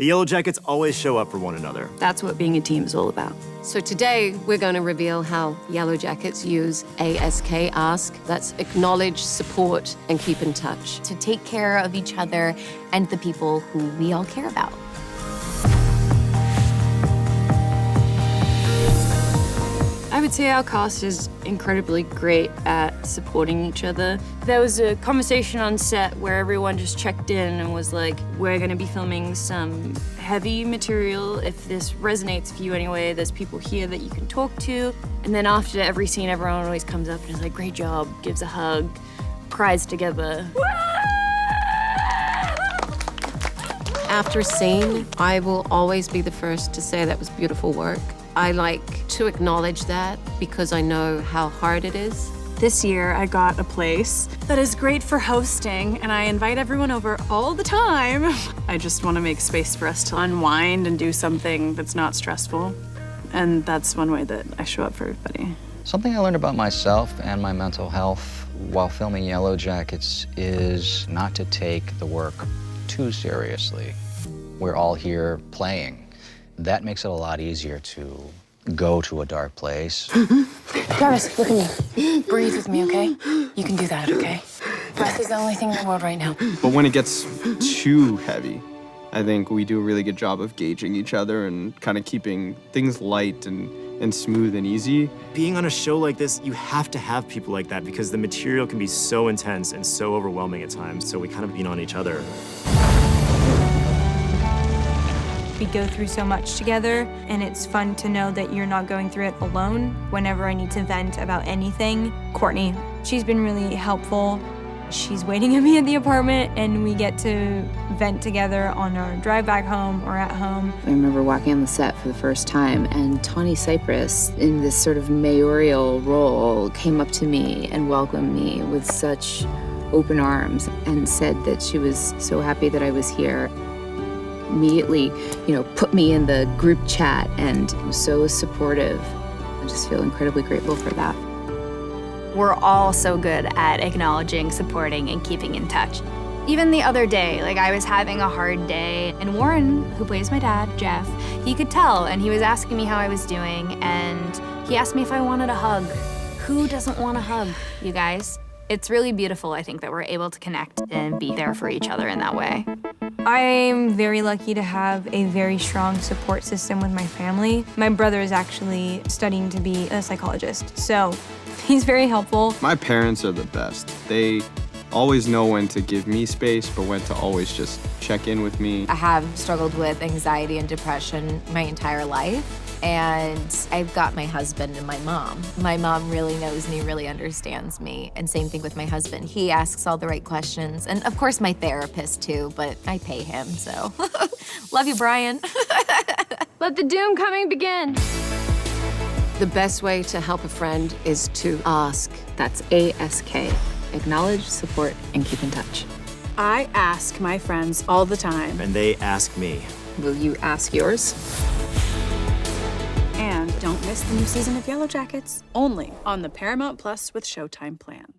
The Yellowjackets always show up for one another. That's what being a team is all about. So today, we're going to reveal how Yellowjackets use A.S.K, ask. That's acknowledge, support, and keep in touch. To take care of each other and the people who we all care about. I would say our cast is incredibly great at supporting each other. There was a conversation on set where everyone just checked in and was like, we're gonna be filming some heavy material. If this resonates for you anyway, there's people here that you can talk to. And then after every scene, everyone always comes up and is like, great job, gives a hug, cries together. After scene, I will always be the first to say that was beautiful work. I like to acknowledge that because I know how hard it is. This year, I got a place that is great for hosting, and I invite everyone over all the time. I just want to make space for us to unwind and do something that's not stressful. And that's one way that I show up for everybody. Something I learned about myself and my mental health while filming Yellowjackets is not to take the work too seriously. We're all here playing. That makes it a lot easier to go to a dark place. Travis, look at me. Breathe with me, okay? You can do that, okay? Breath is the only thing in the world right now. But when it gets too heavy, I think we do a really good job of gauging each other and kind of keeping things light and smooth and easy. Being on a show like this, you have to have people like that because the material can be so intense and so overwhelming at times, so we kind of lean on each other. We go through so much together, and it's fun to know that you're not going through it alone. Whenever I need to vent about anything, Courtney, she's been really helpful. She's waiting at me at the apartment, and we get to vent together on our drive back home or at home. I remember walking on the set for the first time, and Tawny Cypress, in this sort of mayoral role, came up to me and welcomed me with such open arms and said that she was so happy that I was here. Immediately, put me in the group chat and was so supportive. I just feel incredibly grateful for that. We're all so good at acknowledging, supporting, and keeping in touch. Even the other day, I was having a hard day, and Warren, who plays my dad, Jeff, he could tell, and he was asking me how I was doing, and he asked me if I wanted a hug. Who doesn't want a hug, you guys? It's really beautiful, I think, that we're able to connect and be there for each other in that way. I'm very lucky to have a very strong support system with my family. My brother is actually studying to be a psychologist, so he's very helpful. My parents are the best. They always know when to give me space, but when to always just check in with me. I have struggled with anxiety and depression my entire life. And I've got my husband and my mom. My mom really knows me, really understands me. And same thing with my husband. He asks all the right questions. And of course my therapist too, but I pay him, so. Love you, Brian. Let the doom coming begin. The best way to help a friend is to ask. That's A.S.K. Acknowledge, support, and keep in touch. I ask my friends all the time. And they ask me. Will you ask yours? And don't miss the new season of Yellowjackets, only on the Paramount Plus with SHOWTIME Plan.